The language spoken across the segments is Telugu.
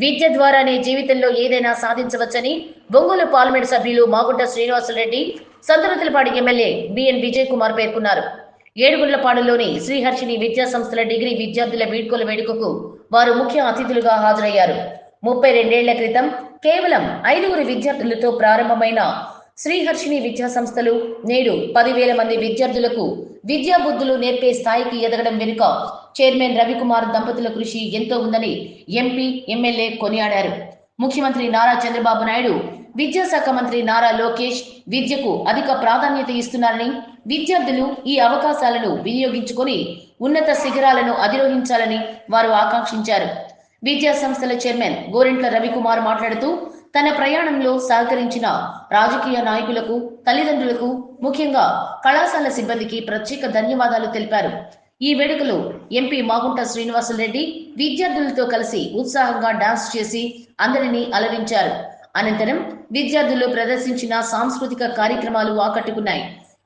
విద్య ద్వారానే జీవితంలో ఏదైనా సాధించవచ్చని ఒంగోలు పార్లమెంట్ సభ్యులు మాగుంట శ్రీనివాసరెడ్డి, సంతనూతలపాడు ఎమ్మెల్యే బిఎన్ విజయ్ కుమార్ పేర్కొన్నారు. ఏడుగుండ్లపాడులోని శ్రీహర్షిని విద్యా సంస్థల డిగ్రీ విద్యార్థుల వీడ్కోల వేడుకకు వారు ముఖ్య అతిథులుగా హాజరయ్యారు. 32 ఏళ్ల క్రితం కేవలం 5 విద్యార్థులతో ప్రారంభమైన శ్రీహర్షిని విద్యా సంస్థలు నేడు 10,000 మంది విద్యార్థులకు విద్యా బుద్ధులు నేర్పే స్థాయికి ఎదగడం వెనుక చైర్మన్ రవికుమార్ దంపతుల కృషి ఎంతో ఉందని ఎంపీ, ఎమ్మెల్యే కొనియాడారు. ముఖ్యమంత్రి నారా చంద్రబాబు నాయుడు, విద్యాశాఖ మంత్రి నారా లోకేష్ విద్యకు అధిక ప్రాధాన్యత ఇస్తున్నారని, విద్యార్థులు ఈ అవకాశాలను వినియోగించుకొని ఉన్నత శిఖరాలను అధిరోహించాలని వారు ఆకాంక్షించారు. విద్యా సంస్థల చైర్మన్ గోరెంట్ల రవికుమార్ మాట్లాడుతూ తన ప్రయాణంలో సహకరించిన రాజకీయ నాయకులకు, తల్లిదండ్రులకు, ముఖ్యంగా కళాశాల సిబ్బందికి ప్రత్యేక ధన్యవాదాలు తెలిపారు. ఈ వేడుకలో ఎంపీ మాగుంట శ్రీనివాసరెడ్డి విద్యార్థులతో కలిసి ఉత్సాహంగా డాన్స్ చేసి అందరినీ అలరించారు. అనంతరం విద్యార్థులు ప్రదర్శించిన సాంస్కృతిక కార్యక్రమాలు ఆకట్టుకున్నాయి.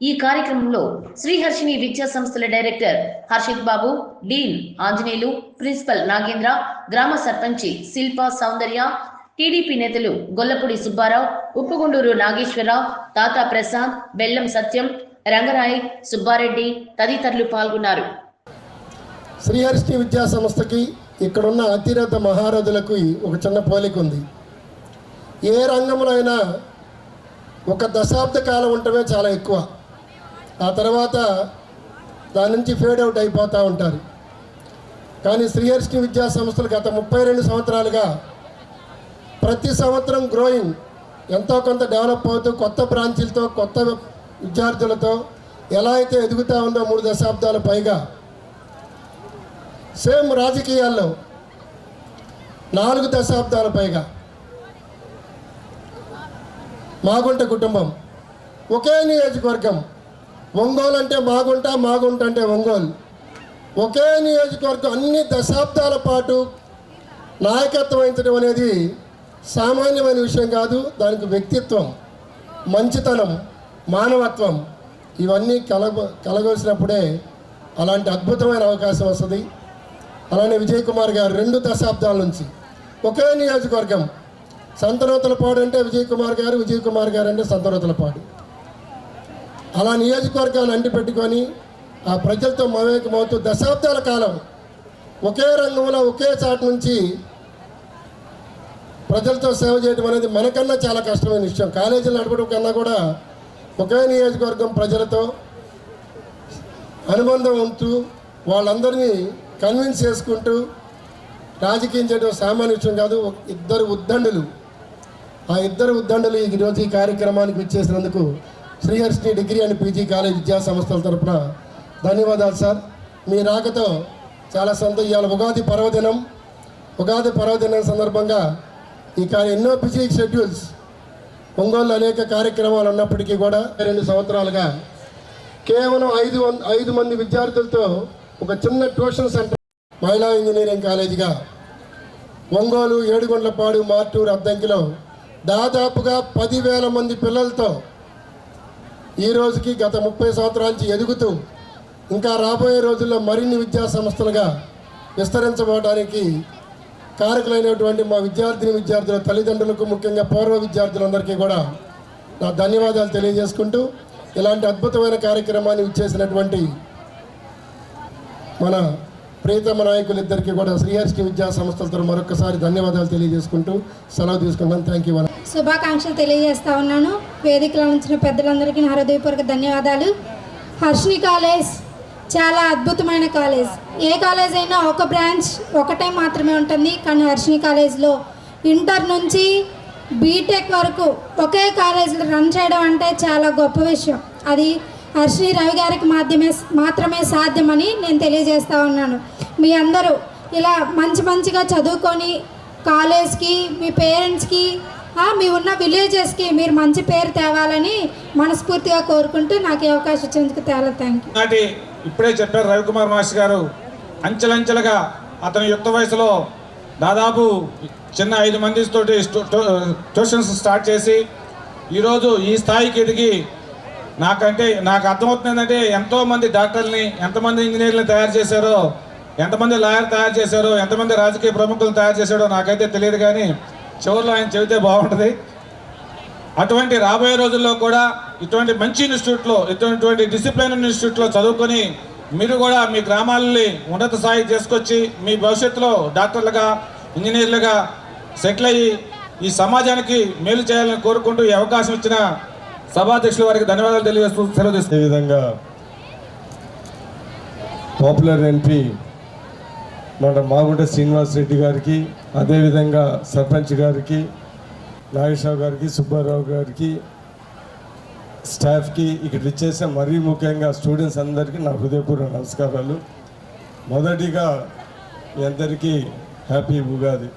ఈ కార్యక్రమంలో శ్రీహర్షిని విద్యా సంస్థల డైరెక్టర్ హర్షిత్ బాబు, డీన్ ఆంజనేయులు, ప్రిన్సిపల్ నాగేంద్ర, గ్రామ సర్పంచి శిల్ప సౌందర్య, టీడీపీ నేతలు గొల్లపూడి సుబ్బారావు, ఉప్పుగుండూరు నాగేశ్వరరావు, తాతా ప్రసాద్, బెల్లం సత్యం, రంగరాయ్, సుబ్బారెడ్డి తదితరులు పాల్గొన్నారు. శ్రీహర్షిని విద్యా సంస్థకి ఇక్కడున్న అతిరథ మహారథులకు ఒక చిన్న పోలిక ఉంది. ఏ రంగంలో అయినా ఒక దశాబ్ద కాలం ఉండటమే చాలా ఎక్కువ. ఆ తర్వాత దాని నుంచి ఫేడ్ అవుట్ అయిపోతూ ఉంటారు. కానీ శ్రీహర్షిని విద్యా సంస్థలు గత 32 సంవత్సరాలుగా ప్రతి సంవత్సరం గ్రోయింగ్, ఎంతో కొంత డెవలప్ అవుతూ కొత్త బ్రాంచీలతో, కొత్త విద్యార్థులతో ఎలా అయితే ఎదుగుతూ ఉందో 3 దశాబ్దాల పైగా. సేమ్ రాజకీయాల్లో 4 దశాబ్దాల పైగా మాగుంట కుటుంబం, ఒకే నియోజకవర్గం. ఒంగోలు అంటే మాగుంట, మాగుంట అంటే ఒంగోలు. ఒకే నియోజకవర్గం అన్ని దశాబ్దాల పాటు నాయకత్వం వహించడం అనేది సామాన్యమైన విషయం కాదు. దానికి వ్యక్తిత్వం, మంచితనం, మానవత్వం ఇవన్నీ కలగొసినప్పుడే అలాంటి అద్భుతమైన అవకాశం వస్తుంది. అలానే విజయ్ కుమార్ గారు 2 దశాబ్దాల నుంచి ఒకే నియోజకవర్గం. సంతనూతలపాడు అంటే విజయ్ కుమార్ గారు, విజయ్ కుమార్ గారు అంటే సంతనూతలపాడు. అలా నియోజకవర్గాన్ని అంటిపెట్టుకొని ఆ ప్రజలతో మమేకమవుతూ దశాబ్దాల కాలం ఒకే రంగంలో ఒకే చాటు నుంచి ప్రజలతో సేవ చేయడం అనేది మనకన్నా చాలా కష్టమైన విషయం. కాలేజీలు నడపడం కన్నా కూడా ఒకే నియోజకవర్గం ప్రజలతో అనుబంధం ఉంటూ వాళ్ళందరినీ కన్విన్స్ చేసుకుంటూ రాజకీయం చేయడం సామాన్య విషయం కాదు. 2 ఉద్దండులు, ఆ 2 ఉద్దండులు ఈరోజు ఈ కార్యక్రమానికి ఇచ్చేసినందుకు Sriharshini degree and PG college విద్యా సంస్థల తరఫున ధన్యవాదాలు సార్. మీ రాకతో చాలా ఇవాళ ఉగాది పర్వదినం సందర్భంగా ఎన్నో బిజీ షెడ్యూల్స్, ఒంగోలు అనేక కార్యక్రమాలు ఉన్నప్పటికీ కూడా 2 సంవత్సరాలుగా కేవలం 5 మంది విద్యార్థులతో ఒక చిన్న ట్యూషన్ సెంటర్, మహిళా ఇంజనీరింగ్ కాలేజీగా ఒంగోలు, ఏడుగుండ్లపాడు, మార్టూరు, అద్దంకిలో దాదాపుగా 10,000 మంది పిల్లలతో ఈ రోజుకి గత 30 సంవత్సరాల నుంచి ఎదుగుతూ ఇంకా రాబోయే రోజుల్లో మరిన్ని విద్యా సంస్థలుగా విస్తరించబోవడానికి కారకులైనటువంటి మా విద్యార్థుల తల్లిదండ్రులకు, ముఖ్యంగా పూర్వ విద్యార్థులందరికీ కూడా నా ధన్యవాదాలు తెలియజేసుకుంటూ ఇలాంటి అద్భుతమైన కార్యక్రమాన్ని ఇచ్చేసినటువంటి మన ప్రియతమ నాయకులిద్దరికీ కూడా శ్రీహర్షిని విద్యా సంస్థలతో మరొకసారి ధన్యవాదాలు తెలియజేసుకుంటూ సెలవు తీసుకుంటాను. Thank you. శుభాకాంక్షలు తెలియజేస్తా ఉన్నాను. వేదికలో ఉంచిన పెద్దలందరికీ నా హృదయపూర్వక ధన్యవాదాలు. హర్షిని కాలేజ్ చాలా అద్భుతమైన కాలేజ్. ఏ కాలేజ్ అయినా ఒక బ్రాంచ్ ఒకటే మాత్రమే ఉంటుంది. కానీ హర్షిని కాలేజ్లో ఇంటర్ నుంచి బీటెక్ వరకు ఒకే కాలేజీలో రన్ చేయడం అంటే చాలా గొప్ప విషయం. అది హర్షిని రవి గారికి మాత్రమే సాధ్యమని నేను తెలియజేస్తూ ఉన్నాను. మీ అందరూ ఇలా మంచిగా చదువుకొని కాలేజ్కి, మీ పేరెంట్స్కి, మీ ఉన్న విలేజెస్కి మీరు మంచి పేరు తేవాలని మనస్ఫూర్తిగా కోరుకుంటూ నాకు ఈ అవకాశం ఇచ్చేందుకు చాలా థ్యాంక్ యూ. ఇప్పుడే చెప్పారు రవికుమార్ మాస్టర్ గారు, అంచెలంచెలుగా అతని యుక్త వయసులో దాదాపు చిన్న 5 మందితోటి ట్యూషన్స్ స్టార్ట్ చేసి ఈరోజు ఈ స్థాయికి ఎదిగి నాకు అర్థమవుతుంది ఏంటంటే ఎంతోమంది డాక్టర్ని, ఎంతమంది ఇంజనీర్లని తయారు చేశారో ఎంతమంది లాయర్ తయారు చేశారో, ఎంతమంది రాజకీయ ప్రముఖులను తయారు చేశాడో నాకైతే తెలియదు, కానీ చివరిలో ఆయన చెబితే బాగుంటుంది. అటువంటి రాబోయే రోజుల్లో కూడా ఇటువంటి మంచి ఇన్స్టిట్యూట్లో, ఇటువంటి డిసిప్లిన్ ఇన్స్టిట్యూట్లో చదువుకొని మీరు కూడా మీ గ్రామాలని ఉన్నత స్థాయికి తీసుకొచ్చి మీ భవిష్యత్తులో డాక్టర్లుగా, ఇంజనీర్లుగా సెటిల్ అయ్యి ఈ సమాజానికి మేలు చేయాలని కోరుకుంటూ ఈ అవకాశం ఇచ్చిన సభాధ్యక్షుల వారికి ధన్యవాదాలు తెలియజేస్తూ సెలవు తీసుకుంటున్నాను. అదేవిధంగా పాపులర్ ఎంపీ మన మాగుంట శ్రీనివాస్ రెడ్డి గారికి, అదేవిధంగా సర్పంచ్ గారికి, నాగేశ్వరరావు గారికి, సుబ్బారావు గారికి, స్టాఫ్కి, ఇక్కడ ఇచ్చేసిన మరీ ముఖ్యంగా స్టూడెంట్స్ అందరికీ నా హృదయపూర్వక నమస్కారాలు. మొదటిగా మీ అందరికీ హ్యాపీ ఉగాది.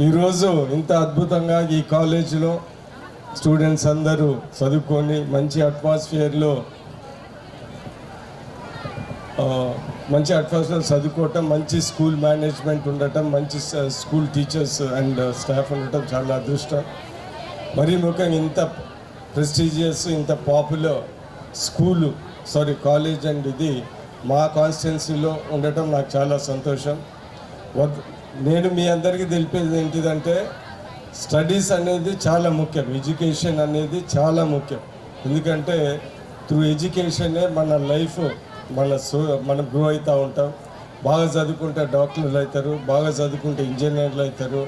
ఈరోజు ఇంత అద్భుతంగా ఈ కాలేజీలో స్టూడెంట్స్ అందరూ చదువుకొని మంచి అట్మాస్ఫియర్లో చదువుకోవటం, మంచి స్కూల్ మేనేజ్మెంట్ ఉండటం, మంచి స్కూల్ టీచర్స్ అండ్ స్టాఫ్ ఉండటం చాలా అదృష్టం. మరీ ముఖ్యంగా ఇంత ప్రెస్టీజియస్, ఇంత పాపులర్ కాలేజ్ అండ్ ఇది మా కాన్స్టిట్యున్సీలో ఉండటం నాకు చాలా సంతోషం. నేను మీ అందరికీ తెలిపేది ఏంటిదంటే స్టడీస్ అనేది చాలా ముఖ్యం, ఎడ్యుకేషన్ అనేది చాలా ముఖ్యం. ఎందుకంటే త్రూ ఎడ్యుకేషనే మన లైఫ్ మనం గ్రో అవుతూ ఉంటాం. బాగా చదువుకుంటే డాక్టర్లు అవుతారు, బాగా చదువుకుంటే ఇంజనీర్లు అవుతారు,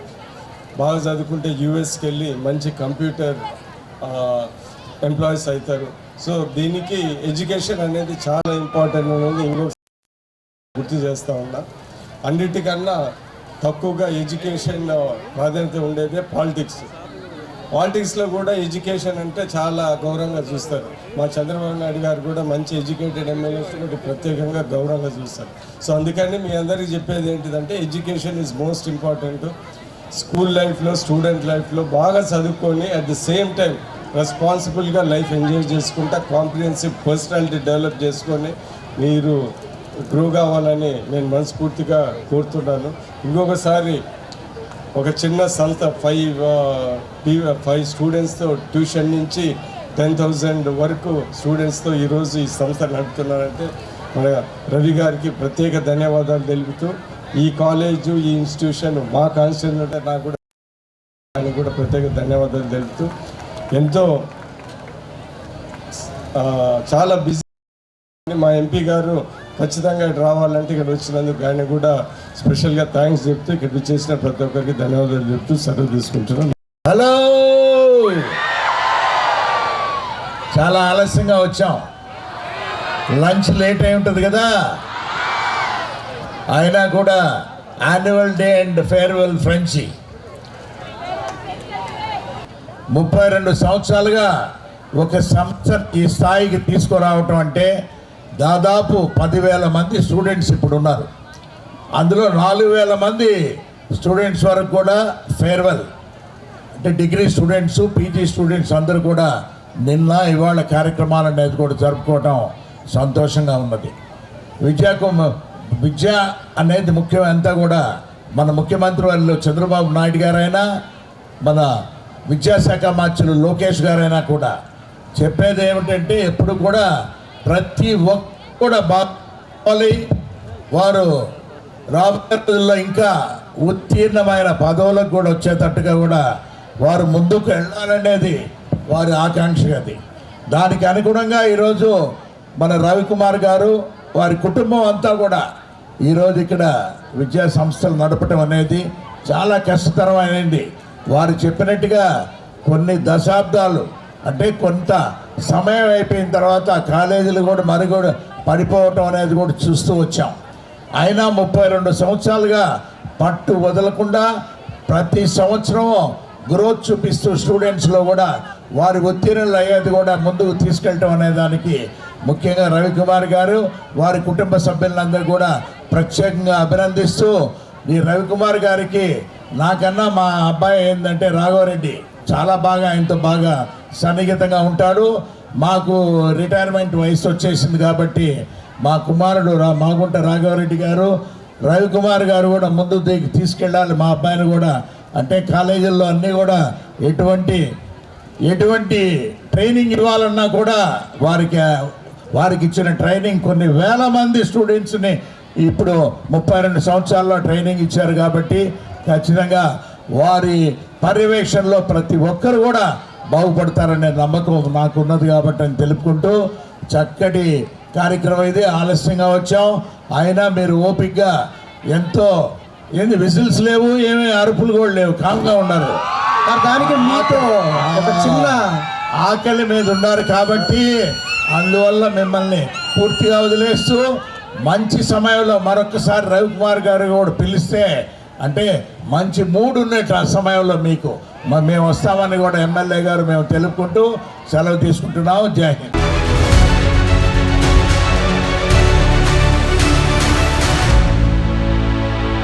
బాగా చదువుకుంటే యూఎస్కి వెళ్ళి మంచి కంప్యూటర్ ఎంప్లాయీస్ అవుతారు. సో దీనికి ఎడ్యుకేషన్ అనేది చాలా ఇంపార్టెంట్ అనేది ఇంకొక గుర్తు చేస్తూ ఉన్నా. అన్నిటికన్నా తక్కువగా ఎడ్యుకేషన్ ప్రాధాన్యత ఉండేదే పాలిటిక్స్లో కూడా ఎడ్యుకేషన్ అంటే చాలా గౌరవంగా చూస్తారు. మా చంద్రబాబు నాయుడు గారు కూడా మంచి ఎడ్యుకేటెడ్ ఎమ్మెల్యేస్ కూడా ప్రత్యేకంగా గౌరవంగా చూస్తారు. సో అందుకని మీ అందరికీ చెప్పేది ఏంటిదంటే education is most important. School లైఫ్లో, స్టూడెంట్ లైఫ్లో బాగా చదువుకొని అట్ ది సేమ్ టైం రెస్పాన్సిబుల్గా లైఫ్ ఎంజాయ్ చేసుకుంటా కాంప్రిహెన్సివ్ పర్సనాలిటీ డెవలప్ చేసుకొని మీరు గ్రో కావాలని నేను మనస్ఫూర్తిగా కోరుతున్నాను. ఇంకొకసారి ఒక చిన్న సంస్థ 5 స్టూడెంట్స్తో ట్యూషన్ నుంచి 10,000 వరకు స్టూడెంట్స్తో ఈరోజు ఈ సంస్థ నడుపుతున్నారంటే మన రవి గారికి ప్రత్యేక ధన్యవాదాలు తెలుపుతూ, ఈ కాలేజు, ఈ ఇన్స్టిట్యూషన్ మా కాన్స్టిట్యూషన్ అంటే నాకు కూడా ఆయన కూడా ప్రత్యేక ధన్యవాదాలు తెలుపుతూ, ఎంతో చాలా బిజీ మా ఎంపీ గారు ఖచ్చితంగా ఇక్కడ రావాలంటే ఇక్కడ వచ్చినందుకు ఆయన కూడా స్పెషల్గా థ్యాంక్స్ చెప్తూ ఇక్కడ చేసిన ప్రతి ఒక్కరికి ధన్యవాదాలు చెప్తూ సెలవు తీసుకుంటున్నాను. హలో, చాలా ఆలస్యంగా వచ్చాం, లంచ్ లేట్ అయి ఉంటుంది కదా. అయినా కూడా యాన్యువల్ డే అండ్ ఫేర్వెల్ ఫ్రెండ్షి 32 సంవత్సరాలుగా ఒక సంస్థ ఈ స్థాయికి తీసుకురావటం అంటే దాదాపు 10,000 మంది స్టూడెంట్స్ ఇప్పుడు ఉన్నారు. అందులో 4,000 మంది స్టూడెంట్స్ వరకు కూడా ఫేర్వెల్ అంటే డిగ్రీ స్టూడెంట్స్, పీజీ స్టూడెంట్స్ అందరూ కూడా నిన్న ఇవాళ కార్యక్రమాలు అనేది కూడా జరుపుకోవటం సంతోషంగా ఉన్నది. విద్య అనేది ముఖ్యం. అంతా కూడా మన ముఖ్యమంత్రి వాళ్ళు చంద్రబాబు నాయుడు గారైనా, మన విద్యాశాఖ మంత్రులు లోకేష్ గారైనా కూడా చెప్పేది ఏమిటంటే ఎప్పుడు కూడా ప్రతి ఒక్క కూడా బాగాలి, వారు రాబోయే రోజుల్లో ఇంకా ఉత్తీర్ణమైన పదవులకు కూడా వచ్చేటట్టుగా కూడా వారు ముందుకు వెళ్ళాలనేది వారి ఆకాంక్ష. అది దానికి అనుగుణంగా ఈరోజు మన రవికుమార్ గారు, వారి కుటుంబం అంతా కూడా ఈరోజు ఇక్కడ విద్యా సంస్థలు నడపడం అనేది చాలా కష్టతరమైనది. వారు చెప్పినట్టుగా కొన్ని దశాబ్దాలు అంటే కొంత సమయం అయిపోయిన తర్వాత కాలేజీలు కూడా మరుగుడ పడిపోవటం అనేది కూడా చూస్తూ వచ్చాం. అయినా 32 సంవత్సరాలుగా పట్టు వదలకుండా ప్రతి సంవత్సరం గ్రోత్ చూపిస్తూ స్టూడెంట్స్లో కూడా వారి ఉత్తీర్ణులు అయ్యేది కూడా ముందుకు తీసుకెళ్ళటం అనే దానికి ముఖ్యంగా రవికుమార్ గారు, వారి కుటుంబ సభ్యులందరూ కూడా ప్రత్యేకంగా అభినందిస్తూ, ఈ రవికుమార్ గారికి నాకన్నా మా అబ్బాయి ఏంటంటే రాఘవరెడ్డి చాలా బాగా ఆయనతో బాగా సన్నిహితంగా ఉంటాడు. మాకు రిటైర్మెంట్ వయసు వచ్చేసింది కాబట్టి మా కుమారుడు మాగుంట రాఘవరెడ్డి గారు, రవికుమార్ గారు కూడా ముందు తీసుకెళ్ళాలి మా అబ్బాయిని కూడా. అంటే కాలేజీల్లో అన్నీ కూడా ఎటువంటి ట్రైనింగ్ ఇవ్వాలన్నా కూడా వారికి వారికి ఇచ్చిన ట్రైనింగ్ కొన్ని వేల మంది స్టూడెంట్స్ని ఇప్పుడు 32 సంవత్సరాల్లో ట్రైనింగ్ ఇచ్చారు కాబట్టి ఖచ్చితంగా వారి పర్యవేక్షణలో ప్రతి ఒక్కరు కూడా బాగుపడతారనే నమ్మకం నాకు ఉన్నది కాబట్టి అని తెలుపుకుంటూ చక్కటి కార్యక్రమం ఇది. ఆలస్యంగా వచ్చాం, అయినా మీరు ఓపికగా ఎంతో ఏంది విజిల్స్ లేవు, ఏమీ అరుపులు కూడా లేవు, కామ్గా ఉన్నారు. దానికి మీతో ఒక చిన్న ఆకలి మీద ఉన్నారు కాబట్టి అందువల్ల మిమ్మల్ని పూర్తిగా వదిలేస్తూ మంచి సమయంలో మరొకసారి రవికుమార్ గారు కూడా పిలిస్తే అంటే మంచి మూడ్ ఉన్నట్టు ఆ సమయంలో మీకు మేము వస్తామని కూడా ఎమ్మెల్యే గారు మేము తెలుపుకుంటూ సెలవు తీసుకుంటున్నాము. జై హింద్.